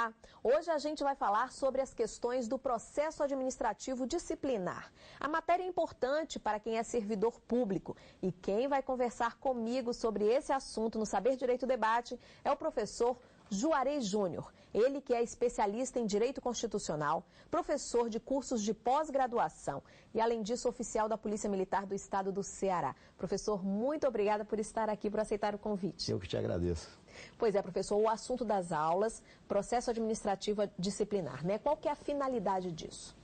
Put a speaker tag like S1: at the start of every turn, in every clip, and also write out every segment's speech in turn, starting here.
S1: Olá! Hoje a gente vai falar sobre as questões do processo administrativo disciplinar. A matéria é importante para quem é servidor público e quem vai conversar comigo sobre esse assunto no Saber Direito Debate é o professor Juarez Júnior. Ele que é especialista em Direito Constitucional, professor de cursos de pós-graduação e, além disso, oficial da Polícia Militar do Estado do Ceará. Professor, muito obrigada por estar aqui, por aceitar o convite.
S2: Eu que te agradeço.
S1: Pois é, professor, o assunto das aulas, processo administrativo disciplinar, né? Qual que é a finalidade disso?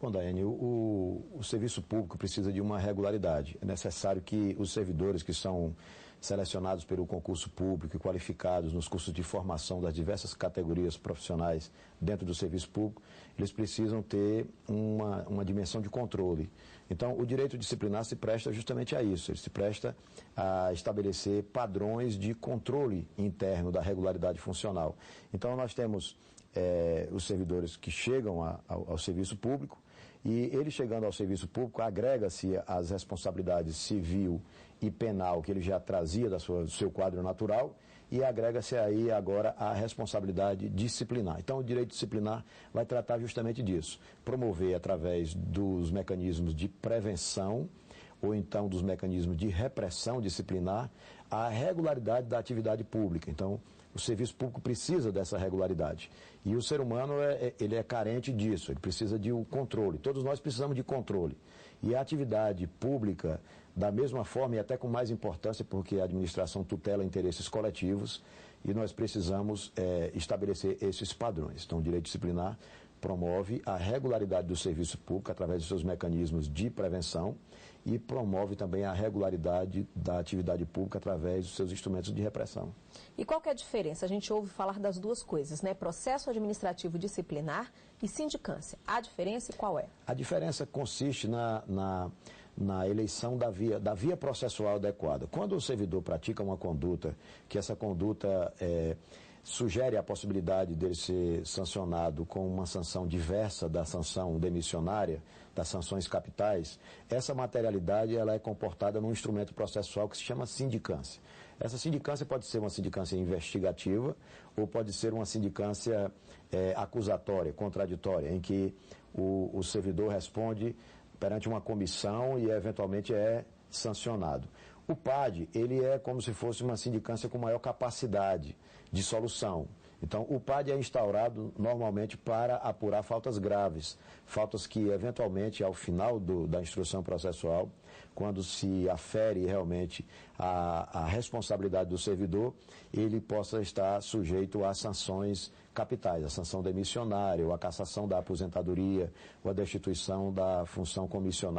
S2: Bom, Daiane, o serviço público precisa de uma regularidade. É necessário que os servidores que são selecionados pelo concurso público e qualificados nos cursos de formação das diversas categorias profissionais dentro do serviço público, eles precisam ter uma dimensão de controle. Então, o direito disciplinar se presta justamente a isso, ele se presta a estabelecer padrões de controle interno da regularidade funcional. Então, nós temos os servidores que chegam ao serviço público, e ele chegando ao serviço público agrega-se às responsabilidades civil e penal que ele já trazia do seu quadro natural e agrega-se aí agora a responsabilidade disciplinar. Então o direito disciplinar vai tratar justamente disso, promover através dos mecanismos de prevenção ou então dos mecanismos de repressão disciplinar a regularidade da atividade pública. Então o serviço público precisa dessa regularidade. E o ser humano ele é carente disso, ele precisa de um controle. Todos nós precisamos de controle. E a atividade pública, da mesma forma e até com mais importância, porque a administração tutela interesses coletivos e nós precisamos estabelecer esses padrões. Então, o direito disciplinar promove a regularidade do serviço público através dos seus mecanismos de prevenção e promove também a regularidade da atividade pública através dos seus instrumentos de repressão.
S1: E qual que é a diferença? A gente ouve falar das duas coisas, né? Processo administrativo disciplinar e sindicância. A diferença qual é? A
S2: diferença consiste na eleição da via processual adequada. Quando o servidor pratica uma conduta, que essa conduta sugere a possibilidade dele ser sancionado com uma sanção diversa da sanção demissionária, das sanções capitais, essa materialidade ela é comportada num instrumento processual que se chama sindicância. Essa sindicância pode ser uma sindicância investigativa ou pode ser uma sindicância acusatória, contraditória, em que o servidor responde perante uma comissão e eventualmente é sancionado. O PAD, ele é como se fosse uma sindicância com maior capacidade de solução. Então, o PAD é instaurado normalmente para apurar faltas graves, faltas que, eventualmente, ao final da instrução processual, quando se afere realmente a responsabilidade do servidor, ele possa estar sujeito a sanções capitais, a sanção demissionária, ou a cassação da aposentadoria, ou a destituição da função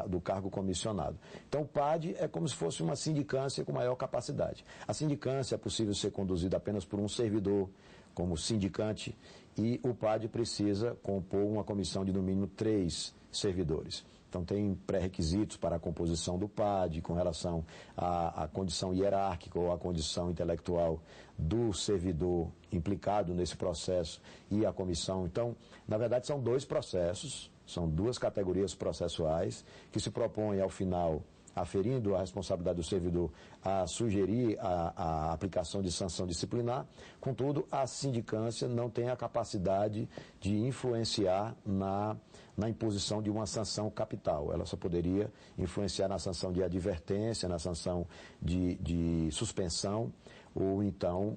S2: do cargo comissionado. Então, o PAD é como se fosse uma sindicância com maior capacidade. A sindicância é possível ser conduzida apenas por um servidor, como sindicante, e o PAD precisa compor uma comissão de no mínimo 3 servidores. Então tem pré-requisitos para a composição do PAD com relação à condição hierárquica ou à condição intelectual do servidor implicado nesse processo e a comissão. Então, na verdade, são 2 processos, são 2 categorias processuais que se propõem ao final, aferindo a responsabilidade do servidor, a sugerir a aplicação de sanção disciplinar. Contudo, a sindicância não tem a capacidade de influenciar na imposição de uma sanção capital. Ela só poderia influenciar na sanção de advertência, na sanção de suspensão, ou então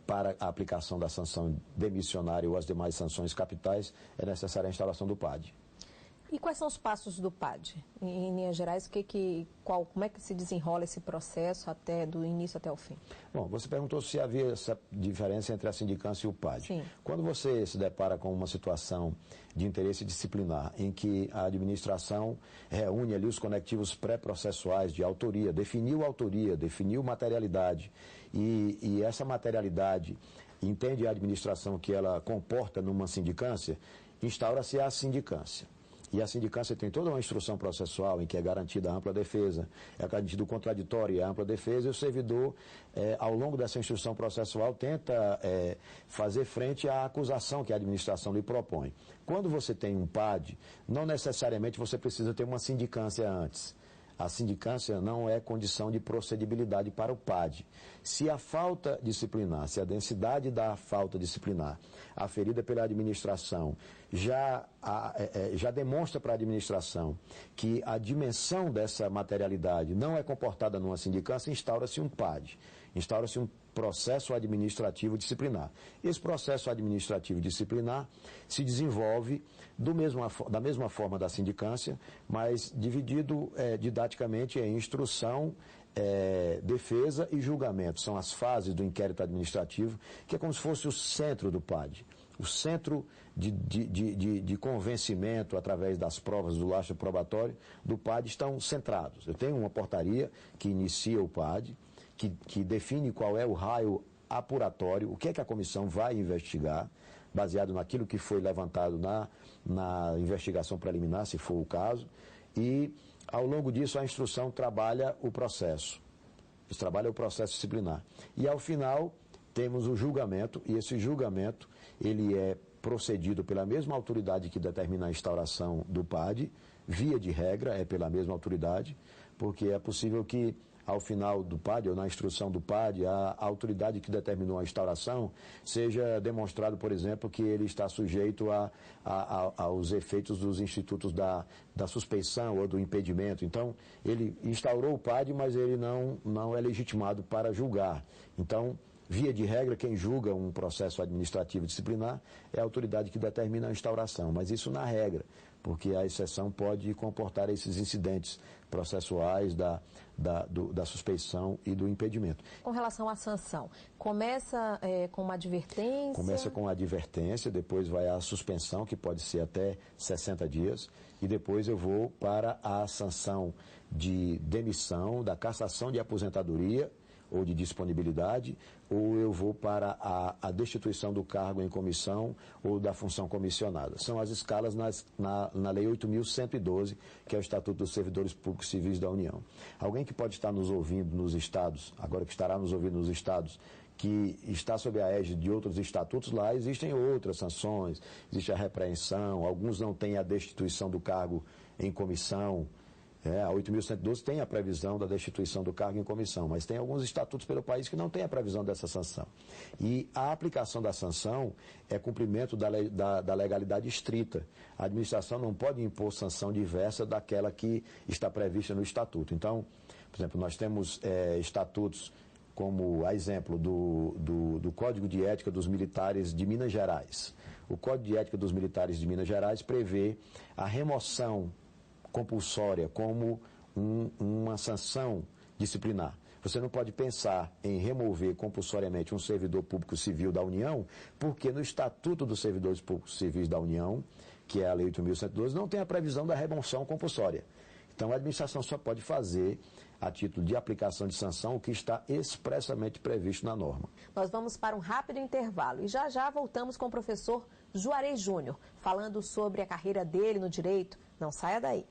S2: para a aplicação da sanção demissionária ou as demais sanções capitais, é necessária a instalação do PAD.
S1: E quais são os passos do PAD? Em linhas gerais, como é que se desenrola esse processo do início até o fim?
S2: Bom, você perguntou se havia essa diferença entre a sindicância e o PAD.
S1: Sim.
S2: Quando você se depara com uma situação de interesse disciplinar, em que a administração reúne ali os conectivos pré-processuais de autoria, definiu materialidade, e essa materialidade entende a administração que ela comporta numa sindicância, instaura-se a sindicância. E a sindicância tem toda uma instrução processual em que é garantida a ampla defesa, é garantido o contraditório e a ampla defesa, e o servidor, ao longo dessa instrução processual, tenta fazer frente à acusação que a administração lhe propõe. Quando você tem um PAD, não necessariamente você precisa ter uma sindicância antes. a sindicância não é condição de procedibilidade para o PAD. Se a falta disciplinar, se a densidade da falta disciplinar aferida pela administração já demonstra para a administração que a dimensão dessa materialidade não é comportada numa sindicância, instaura-se um PAD, instaura-se um processo administrativo disciplinar. Esse processo administrativo disciplinar se desenvolve da mesma forma da sindicância, mas dividido didaticamente em instrução, defesa e julgamento. São as fases do inquérito administrativo, que é como se fosse o centro do PAD. O centro de convencimento através das provas do lastro probatório do PAD estão centrados. Eu tenho uma portaria que inicia o PAD, que define qual é o raio apuratório, o que é que a comissão vai investigar, baseado naquilo que foi levantado na investigação preliminar, se for o caso, e ao longo disso a instrução trabalha o processo. Trabalha o processo disciplinar. E ao final temos o julgamento, e esse julgamento ele é procedido pela mesma autoridade que determina a instauração do PAD, via de regra é pela mesma autoridade, porque é possível que ao final do PAD, ou na instrução do PAD, a autoridade que determinou a instauração seja demonstrado, por exemplo, que ele está sujeito aos efeitos dos institutos da suspeição ou do impedimento. Então, ele instaurou o PAD, mas ele não é legitimado para julgar. Então, via de regra, quem julga um processo administrativo disciplinar é a autoridade que determina a instauração, mas isso na regra, porque a exceção pode comportar esses incidentes processuais da suspeição e do impedimento.
S1: Com relação à sanção, começa com uma advertência?
S2: Começa com a advertência, depois vai a suspensão, que pode ser até 60 dias, e depois eu vou para a sanção de demissão, da cassação de aposentadoria ou de disponibilidade, ou eu vou para a destituição do cargo em comissão ou da função comissionada. São as escalas na Lei 8.112, que é o Estatuto dos Servidores Públicos Civis da União. Alguém que pode estar nos ouvindo nos estados, agora que estará nos ouvindo nos estados, que está sob a égide de outros estatutos, lá existem outras sanções, existe a repreensão, alguns não têm a destituição do cargo em comissão. A 8.112 tem a previsão da destituição do cargo em comissão, mas tem alguns estatutos pelo país que não tem a previsão dessa sanção. E a aplicação da sanção é cumprimento da legalidade estrita. A administração não pode impor sanção diversa daquela que está prevista no estatuto. Então, por exemplo, nós temos estatutos como, a exemplo, do Código de Ética dos Militares de Minas Gerais. O Código de Ética dos Militares de Minas Gerais prevê a remoção compulsória como uma sanção disciplinar. Você não pode pensar em remover compulsoriamente um servidor público civil da União, porque no Estatuto dos Servidores Públicos Civis da União, que é a Lei 8.112, não tem a previsão da remoção compulsória. Então a administração só pode fazer, a título de aplicação de sanção, o que está expressamente previsto na norma.
S1: Nós vamos para um rápido intervalo e já voltamos com o professor Juarez Júnior, falando sobre a carreira dele no direito. Não saia daí.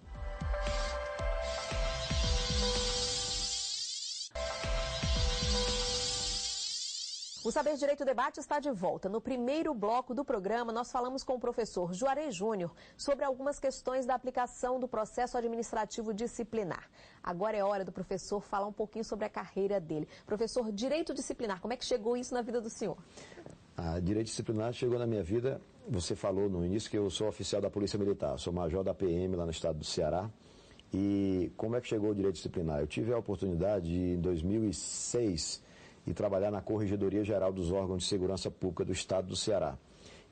S1: O Saber Direito Debate está de volta. No primeiro bloco do programa, nós falamos com o professor Juarez Júnior sobre algumas questões da aplicação do processo administrativo disciplinar. Agora é hora do professor falar um pouquinho sobre a carreira dele. Professor, direito disciplinar, como é que chegou isso na vida do senhor?
S2: Direito disciplinar chegou na minha vida, você falou no início que eu sou oficial da Polícia Militar, sou major da PM lá no estado do Ceará. E como é que chegou o direito disciplinar? Eu tive a oportunidade de, em 2006, de trabalhar na Corregedoria Geral dos Órgãos de Segurança Pública do estado do Ceará.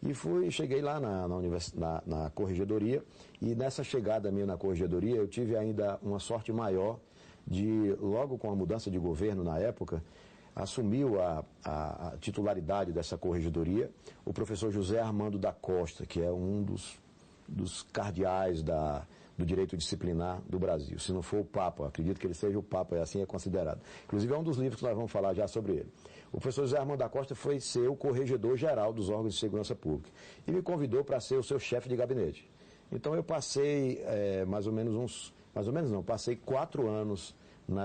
S2: E cheguei lá na Corregedoria, e nessa chegada minha na Corregedoria, eu tive ainda uma sorte maior de, logo com a mudança de governo na época, assumiu a titularidade dessa corregedoria o professor José Armando da Costa, que é um dos cardeais do direito disciplinar do Brasil. Se não for o Papa, acredito que ele seja o Papa, assim é considerado. Inclusive é um dos livros que nós vamos falar já sobre ele. O professor José Armando da Costa foi ser o corregedor geral dos órgãos de segurança pública e me convidou para ser o seu chefe de gabinete. Então eu passei passei 4 anos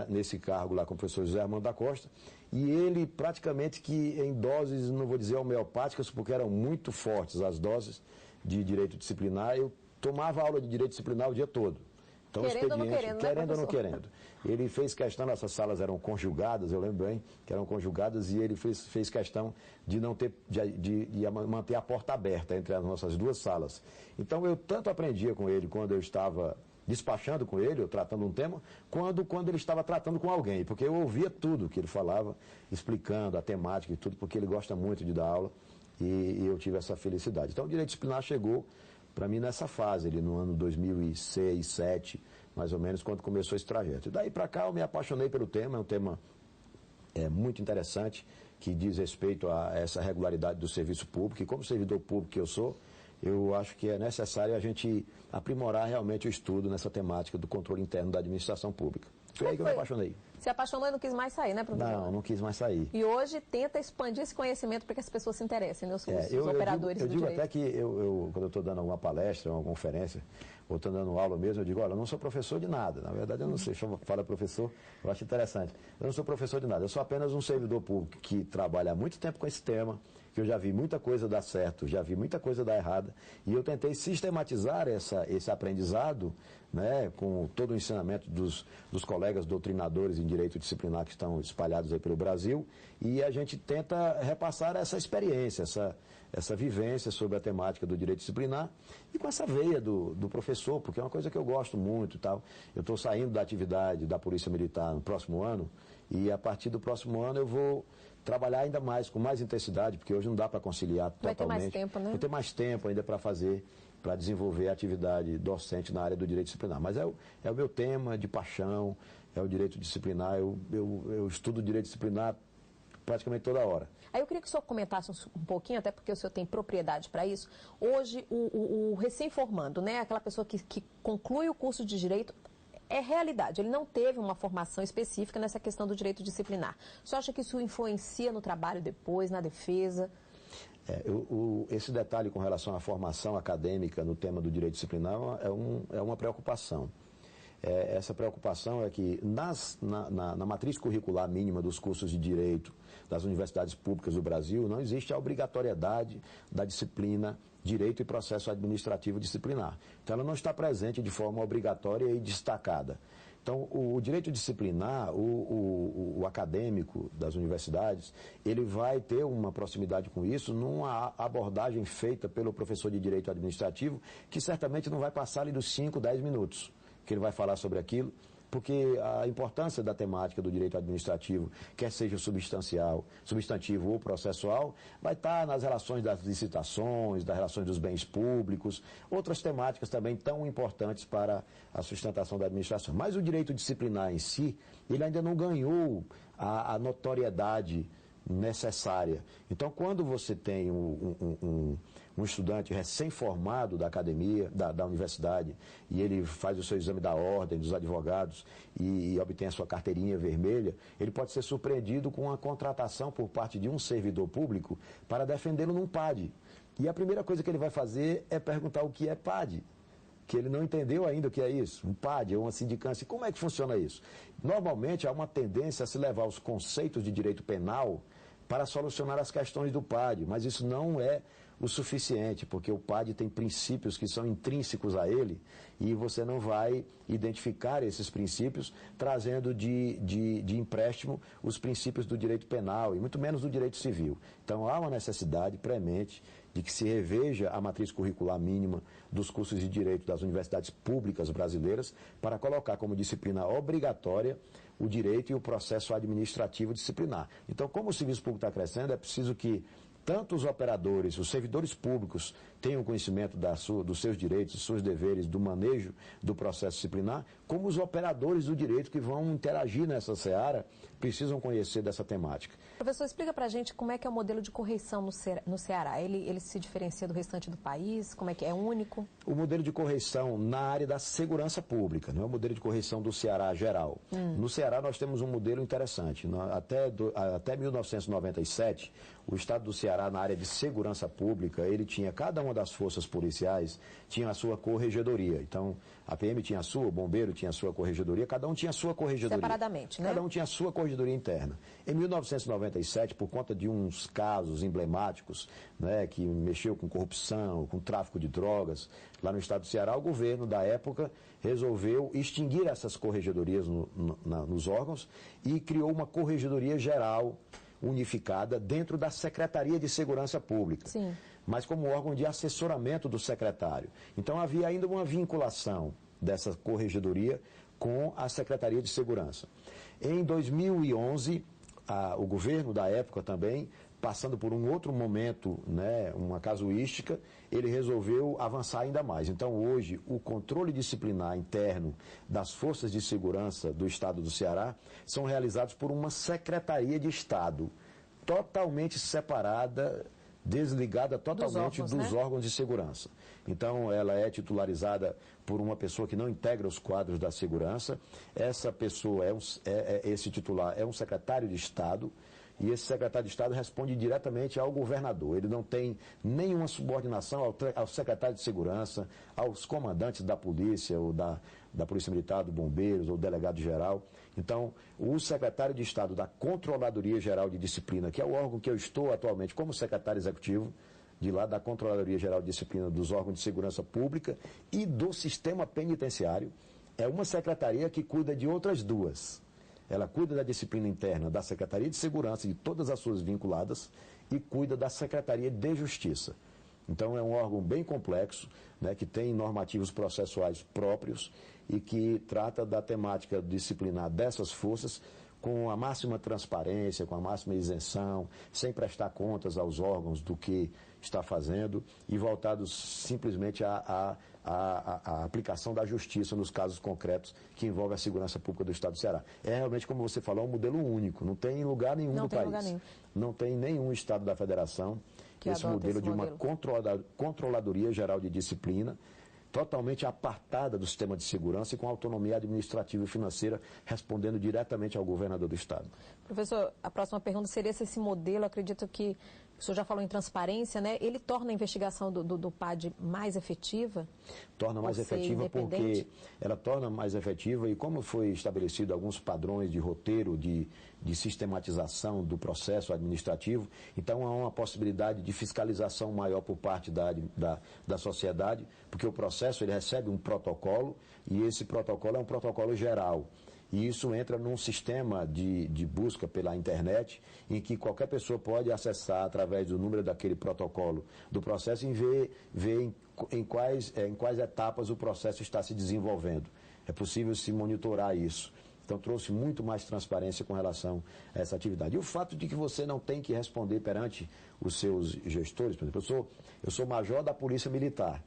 S2: nesse cargo lá com o professor José Armando da Costa, e ele praticamente que em doses, não vou dizer homeopáticas, porque eram muito fortes as doses de direito disciplinar, eu tomava aula de direito disciplinar o dia todo. Então,
S1: querendo ou não querendo,
S2: querendo ou não querendo. Ele fez questão, essas salas eram conjugadas, eu lembro bem, que eram conjugadas, e ele fez questão de não ter, de manter a porta aberta entre as nossas duas salas. Então, eu tanto aprendia com ele quando eu estava despachando com ele, ou tratando um tema, quando ele estava tratando com alguém, porque eu ouvia tudo que ele falava, explicando a temática e tudo, porque ele gosta muito de dar aula, e eu tive essa felicidade. Então, o direito disciplinar chegou para mim nessa fase, ali no ano 2006, 2007, mais ou menos, quando começou esse trajeto. E daí para cá eu me apaixonei pelo tema, é um tema muito interessante, que diz respeito a essa regularidade do serviço público, e como servidor público que eu sou, eu acho que é necessário a gente aprimorar realmente o estudo nessa temática do controle interno da administração pública. Foi aí que eu me apaixonei.
S1: Se apaixonou e não quis mais sair, né, professor?
S2: Não quis mais sair.
S1: E hoje tenta expandir esse conhecimento para que as pessoas se interessem, né, os operadores do direito.
S2: Eu digo até que quando eu estou dando alguma palestra, alguma conferência, ou estou dando aula mesmo, eu digo, olha, eu não sou professor de nada. Na verdade, eu não sei, fala professor, eu acho interessante. Eu não sou professor de nada, eu sou apenas um servidor público que trabalha há muito tempo com esse tema, que eu já vi muita coisa dar certo, já vi muita coisa dar errada, e eu tentei sistematizar esse aprendizado, né, com todo o ensinamento dos colegas doutrinadores em direito disciplinar que estão espalhados aí pelo Brasil, e a gente tenta repassar essa experiência, essa vivência sobre a temática do direito disciplinar, e com essa veia do professor, porque é uma coisa que eu gosto muito e tal. Eu estou saindo da atividade da Polícia Militar no próximo ano, e a partir do próximo ano eu vou trabalhar ainda mais, com mais intensidade, porque hoje não dá para conciliar totalmente.
S1: Vai ter mais tempo, né?
S2: Vai ter mais tempo ainda para desenvolver a atividade docente na área do direito disciplinar. Mas é o meu tema de paixão, é o direito disciplinar. Eu estudo direito disciplinar praticamente toda hora.
S1: Aí eu queria que o senhor comentasse um pouquinho, até porque o senhor tem propriedade para isso. Hoje, o recém-formando, né, aquela pessoa que conclui o curso de direito, é realidade. Ele não teve uma formação específica nessa questão do direito disciplinar. O senhor acha que isso influencia no trabalho depois, na defesa?
S2: Esse detalhe com relação à formação acadêmica no tema do direito disciplinar é uma preocupação. Essa preocupação é que na matriz curricular mínima dos cursos de direito das universidades públicas do Brasil não existe a obrigatoriedade da disciplina Direito e Processo Administrativo Disciplinar. Então, ela não está presente de forma obrigatória e destacada. Então, o direito disciplinar, o acadêmico das universidades, ele vai ter uma proximidade com isso numa abordagem feita pelo professor de Direito Administrativo, que certamente não vai passar ali dos 5, 10 minutos que ele vai falar sobre aquilo, porque a importância da temática do direito administrativo, quer seja substantivo ou processual, vai estar nas relações das licitações, das relações dos bens públicos, outras temáticas também tão importantes para a sustentação da administração. Mas o direito disciplinar em si, ele ainda não ganhou a notoriedade necessária. Então, quando você tem um estudante recém-formado da academia, da universidade, e ele faz o seu exame da ordem, dos advogados, e obtém a sua carteirinha vermelha, ele pode ser surpreendido com a contratação por parte de um servidor público para defendê-lo num PAD. E a primeira coisa que ele vai fazer é perguntar o que é PAD, que ele não entendeu ainda o que é isso, um PAD ou uma sindicância. Como é que funciona isso? Normalmente há uma tendência a se levar os conceitos de direito penal para solucionar as questões do PAD, mas isso não é o suficiente, porque o PAD tem princípios que são intrínsecos a ele e você não vai identificar esses princípios trazendo de empréstimo os princípios do direito penal e muito menos do direito civil. Então há uma necessidade premente de que se reveja a matriz curricular mínima dos cursos de direito das universidades públicas brasileiras para colocar como disciplina obrigatória o direito e o processo administrativo disciplinar. Então, como o serviço público está crescendo, é preciso que tanto os operadores, os servidores públicos tenham conhecimento dos seus direitos, dos seus deveres, do manejo do processo disciplinar, como os operadores do direito que vão interagir nessa seara precisam conhecer dessa temática.
S1: Professor, explica pra gente como é que é o modelo de correição no Ceará. Ele se diferencia do restante do país? Como é que é único? O
S2: modelo de correição na área da segurança pública, não é o modelo de correição do Ceará geral. No Ceará nós temos um modelo interessante. Até 1997, o Estado do Ceará Ceará, na área de segurança pública, ele tinha, cada uma das forças policiais tinha a sua corregedoria. Então, a PM tinha a sua, o bombeiro tinha a sua corregedoria, cada um tinha a sua corregedoria.
S1: Separadamente, né?
S2: Cada um tinha a sua corregedoria interna. Em 1997, por conta de uns casos emblemáticos, né, que mexeu com corrupção, com tráfico de drogas, lá no estado do Ceará, o governo da época resolveu extinguir essas corregedorias nos órgãos e criou uma corregedoria geral unificada dentro da Secretaria de Segurança Pública,
S1: Sim.
S2: mas como órgão de assessoramento do secretário. Então havia ainda uma vinculação dessa corregedoria com a Secretaria de Segurança. Em 2011, o governo da época também, passando por um outro momento, né, uma casuística, ele resolveu avançar ainda mais. Então, hoje, o controle disciplinar interno das forças de segurança do estado do Ceará são realizados por uma Secretaria de Estado, totalmente separada, desligada totalmente dos órgãos de segurança. Então, ela é titularizada por uma pessoa que não integra os quadros da segurança. Essa pessoa, esse titular é um secretário de Estado, e esse secretário de Estado responde diretamente ao governador. Ele não tem nenhuma subordinação ao secretário de Segurança, aos comandantes da polícia, ou da Polícia Militar, do Bombeiros, ou delegado-geral. Então, o secretário de Estado da Controladoria Geral de Disciplina, que é o órgão que eu estou atualmente como secretário executivo, de lá da Controladoria Geral de Disciplina dos órgãos de segurança pública e do sistema penitenciário, é uma secretaria que cuida de outras duas. Ela cuida da disciplina interna da Secretaria de Segurança e de todas as suas vinculadas e cuida da Secretaria de Justiça. Então é um órgão bem complexo, né, que tem normativos processuais próprios e que trata da temática disciplinar dessas forças com a máxima transparência, com a máxima isenção, sem prestar contas aos órgãos do que está fazendo e voltados simplesmente à aplicação da justiça nos casos concretos que envolvem a segurança pública do Estado do Ceará. É realmente, como você falou, um modelo único, não tem lugar nenhum no país. Não tem nenhum Estado da Federação que esse modelo de uma Controladoria Geral de Disciplina, totalmente apartada do sistema de segurança e com autonomia administrativa e financeira, respondendo diretamente ao governador do Estado.
S1: Professor, a próxima pergunta seria se esse modelo, acredito que o senhor já falou em transparência, né? Ele torna a investigação do PAD mais efetiva?
S2: Torna mais efetiva porque ela torna mais efetiva e como foi estabelecido alguns padrões de roteiro, de sistematização do processo administrativo, então há uma possibilidade de fiscalização maior por parte da sociedade, porque o processo ele recebe um protocolo e esse protocolo é um protocolo geral. E isso entra num sistema de busca pela internet, em que qualquer pessoa pode acessar através do número daquele protocolo do processo e ver em quais etapas o processo está se desenvolvendo. É possível se monitorar isso. Então trouxe muito mais transparência com relação a essa atividade. E o fato de que você não tem que responder perante os seus gestores, por exemplo, eu sou major da Polícia Militar.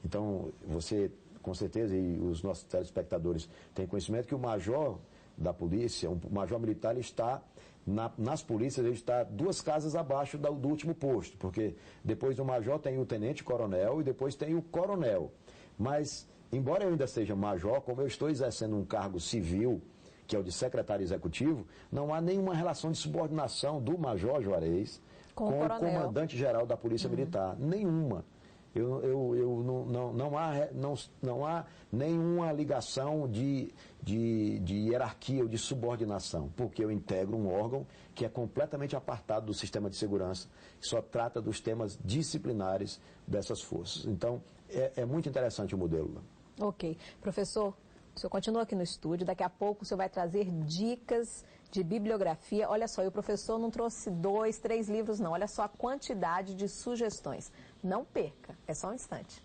S2: Então você, com certeza, e os nossos telespectadores têm conhecimento que o major da polícia, o major militar, ele está, nas polícias, ele está 2 casas abaixo do último posto, porque depois do major tem o tenente-coronel e depois tem o coronel. Mas, embora eu ainda seja major, como eu estou exercendo um cargo civil, que é o de secretário executivo, não há nenhuma relação de subordinação do major Juarez com o comandante-geral da Polícia Militar. Nenhuma. Não há nenhuma ligação de hierarquia ou de subordinação, porque eu integro um órgão que é completamente apartado do sistema de segurança, que só trata dos temas disciplinares dessas forças. Então, é muito interessante o modelo.
S1: Ok. Professor, o senhor continua aqui no estúdio, daqui a pouco o senhor vai trazer dicas de bibliografia. Olha só, e o professor não trouxe 2, 3 livros, não. Olha só a quantidade de sugestões. Não perca, é só um instante.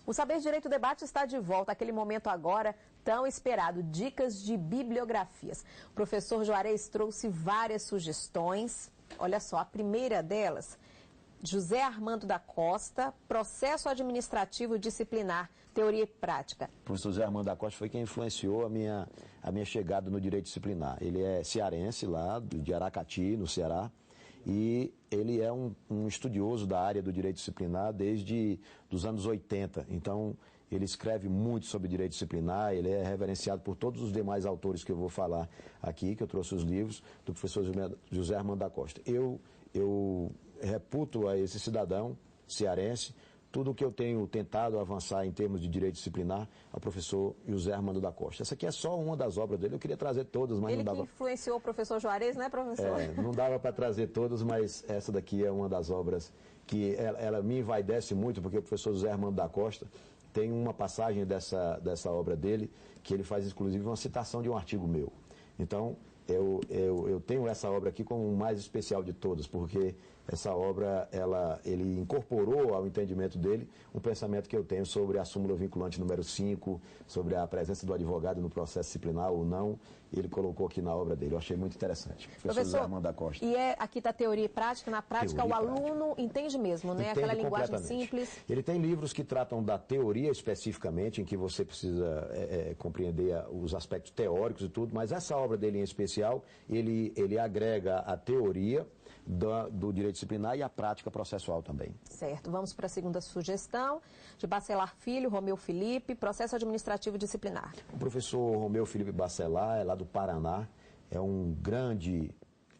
S1: O Saber Direito Debate está de volta, aquele momento agora tão esperado, dicas de bibliografias. O professor Juarez trouxe várias sugestões. Olha só, a primeira delas, José Armando da Costa, Processo Administrativo Disciplinar, Teoria e Prática.
S2: O professor José Armando da Costa foi quem influenciou a minha chegada no direito disciplinar. Ele é cearense lá, de Aracati, no Ceará, e ele é um estudioso da área do direito disciplinar desde os anos 80. Então, ele escreve muito sobre direito disciplinar, ele é reverenciado por todos os demais autores que eu vou falar aqui, que eu trouxe os livros, do professor José Armando da Costa. Eu reputo a esse cidadão cearense tudo o que eu tenho tentado avançar em termos de direito disciplinar ao professor José Armando da Costa. Essa aqui é só uma das obras dele, eu queria trazer todas, mas
S1: ele
S2: não dava...
S1: Ele que influenciou o professor Juarez, né, professor?
S2: Não dava para trazer todas, mas essa daqui é uma das obras que ela me envaidece muito, porque o professor José Armando da Costa tem uma passagem dessa obra dele, que ele faz inclusive uma citação de um artigo meu. Então, eu tenho essa obra aqui como o mais especial de todas, porque essa obra, ele incorporou ao entendimento dele um pensamento que eu tenho sobre a súmula vinculante número 5, sobre a presença do advogado no processo disciplinar ou não, ele colocou aqui na obra dele. Eu achei muito interessante.
S1: Professor, Armando da Costa. E aqui está teoria e prática, na prática o aluno entende mesmo, né? Aquela linguagem simples.
S2: Ele tem livros que tratam da teoria especificamente, em que você precisa compreender os aspectos teóricos e tudo, mas essa obra dele em especial, ele agrega a teoria do direito disciplinar e a prática processual também.
S1: Certo. Vamos para a segunda sugestão, de Bacelar Filho, Romeu Felipe, processo administrativo disciplinar.
S2: O professor Romeu Felipe Bacelar é lá do Paraná, é um grande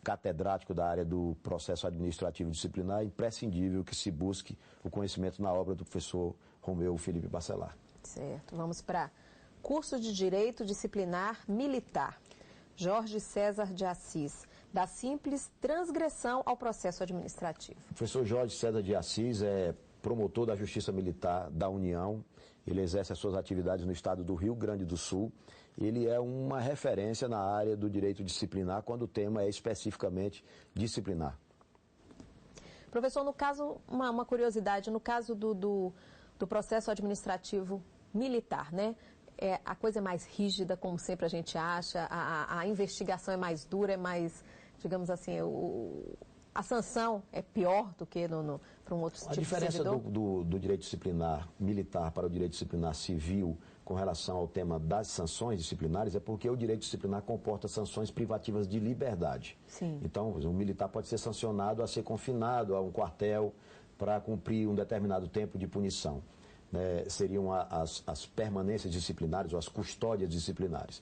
S2: catedrático da área do processo administrativo disciplinar, imprescindível que se busque o conhecimento na obra do professor Romeu Felipe Bacelar.
S1: Certo. Vamos para curso de Direito Disciplinar Militar, Jorge César de Assis. Da simples transgressão ao processo administrativo.
S2: O professor Jorge César de Assis é promotor da Justiça Militar da União, ele exerce as suas atividades no estado do Rio Grande do Sul, ele é uma referência na área do direito disciplinar quando o tema é especificamente disciplinar.
S1: Professor, no caso, uma curiosidade, no caso do processo administrativo militar, né? A coisa é mais rígida, como sempre a gente acha, a investigação é mais dura, é mais, digamos assim, a sanção é pior do que para um outro tipo de servidor?
S2: A diferença do direito disciplinar militar para o direito disciplinar civil com relação ao tema das sanções disciplinares é porque o direito disciplinar comporta sanções privativas de liberdade.
S1: Sim.
S2: Então, o militar pode ser sancionado a ser confinado a um quartel para cumprir um determinado tempo de punição. Seriam as permanências disciplinares ou as custódias disciplinares.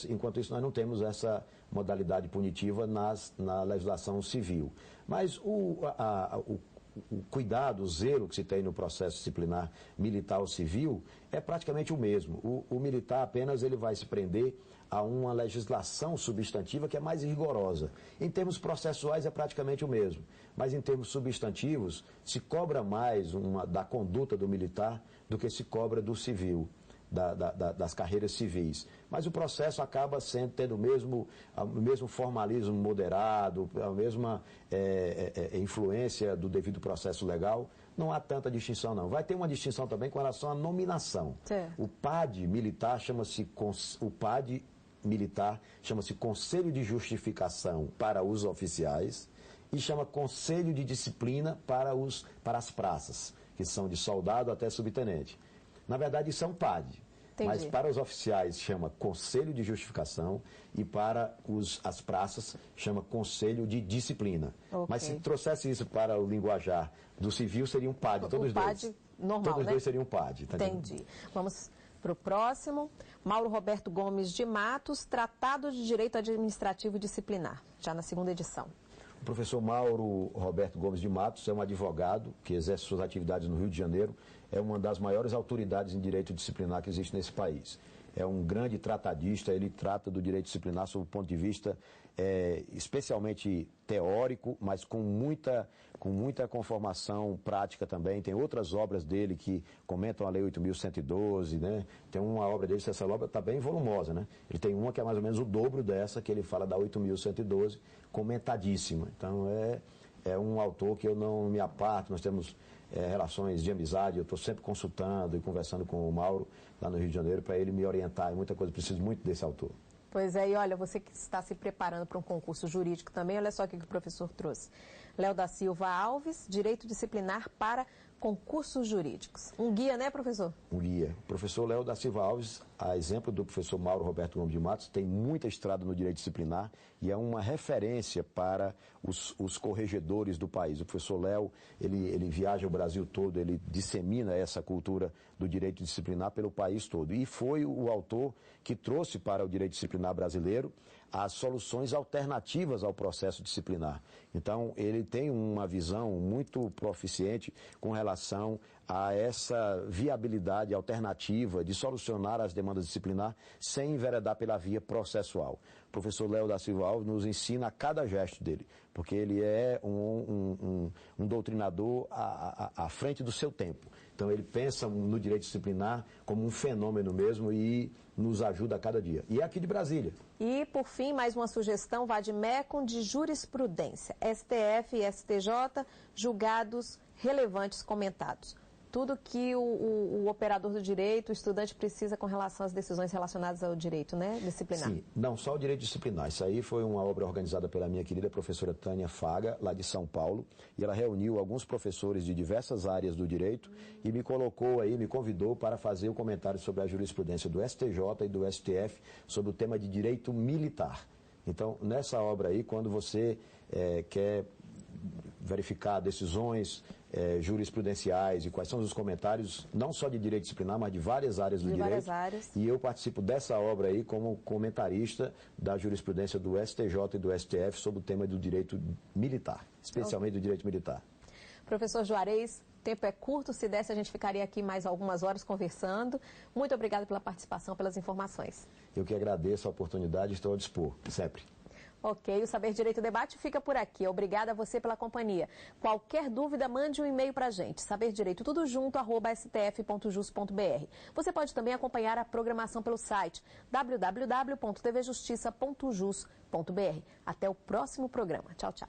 S2: Enquanto isso, nós não temos essa modalidade punitiva na legislação civil. Mas o cuidado, o zelo que se tem no processo disciplinar militar ou civil é praticamente o mesmo. O militar apenas ele vai se prender a uma legislação substantiva que é mais rigorosa. Em termos processuais é praticamente o mesmo, mas em termos substantivos se cobra mais da conduta do militar do que se cobra do civil, das carreiras civis. Mas o processo acaba tendo o mesmo formalismo moderado, a mesma influência do devido processo legal. Não há tanta distinção, não. Vai ter uma distinção também com relação à nominação.
S1: Certo.
S2: O PAD militar chama-se Conselho de Justificação para os oficiais e chama Conselho de Disciplina para as praças, que são de soldado até subtenente. Na verdade, isso é um PAD.
S1: Entendi.
S2: Mas para os oficiais chama Conselho de Justificação e para as praças chama Conselho de Disciplina.
S1: Okay.
S2: Mas se trouxesse isso para o linguajar do civil, seria um PAD, todos dois.
S1: PAD normal,
S2: todos
S1: né?
S2: dois seriam PAD. Tá
S1: Entendi.
S2: Entendendo?
S1: Vamos para o próximo. Mauro Roberto Gomes de Matos, Tratado de Direito Administrativo Disciplinar, já na segunda edição.
S2: O professor Mauro Roberto Gomes de Matos é um advogado que exerce suas atividades no Rio de Janeiro, é uma das maiores autoridades em direito disciplinar que existe nesse país. É um grande tratadista, ele trata do direito disciplinar sob o ponto de vista especialmente teórico, mas com muita conformação prática também. Tem outras obras dele que comentam a Lei 8.112, né? Tem uma obra dele, essa obra está bem volumosa, né? Ele tem uma que é mais ou menos o dobro dessa, que ele fala da 8.112, comentadíssima. Então é um autor que eu não me aparto, nós temos relações de amizade, eu estou sempre consultando e conversando com o Mauro lá no Rio de Janeiro para ele me orientar em muita coisa, preciso muito desse autor.
S1: Pois é, e olha, você que está se preparando para um concurso jurídico também, olha só o que o professor trouxe. Léo da Silva Alves, Direito Disciplinar para concursos jurídicos. Um guia, né, professor?
S2: Um guia. O professor Léo da Silva Alves a exemplo do professor Mauro Roberto Gomes de Matos, tem muita estrada no direito disciplinar e é uma referência para os corregedores do país. O professor Léo, ele viaja o Brasil todo, ele dissemina essa cultura do direito disciplinar pelo país todo. E foi o autor que trouxe para o direito disciplinar brasileiro as soluções alternativas ao processo disciplinar. Então, ele tem uma visão muito proficiente com relação a essa viabilidade alternativa de solucionar as demandas disciplinar sem enveredar pela via processual. O professor Léo da Silva Alves nos ensina a cada gesto dele, porque ele é um doutrinador à frente do seu tempo. Então, ele pensa no direito disciplinar como um fenômeno mesmo e nos ajuda a cada dia. E é aqui de Brasília.
S1: E, por fim, mais uma sugestão, Vadmecum de jurisprudência. STF e STJ, julgados relevantes comentados. Tudo que o operador do direito, o estudante precisa com relação às decisões relacionadas ao direito, né, disciplinar.
S2: Sim, não só o direito disciplinar. Isso aí foi uma obra organizada pela minha querida professora Tânia Faga, lá de São Paulo, e ela reuniu alguns professores de diversas áreas do direito e me colocou aí, me convidou para fazer o comentário sobre a jurisprudência do STJ e do STF sobre o tema de direito militar. Então, nessa obra aí, quando você quer verificar decisões jurisprudenciais e quais são os comentários, não só de direito disciplinar, mas de várias áreas do direito. E eu participo dessa obra aí como comentarista da jurisprudência do STJ e do STF sobre o tema do direito militar, especialmente do direito militar.
S1: Professor Juarez, o tempo é curto, se desse a gente ficaria aqui mais algumas horas conversando. Muito obrigado pela participação, pelas informações.
S2: Eu que agradeço a oportunidade e estou a dispor, sempre.
S1: Ok, o Saber Direito Debate fica por aqui. Obrigada a você pela companhia. Qualquer dúvida, mande um e-mail para a gente, saberdireito@stf.jus.br. Você pode também acompanhar a programação pelo site www.tvjustiça.jus.br. Até o próximo programa. Tchau, tchau.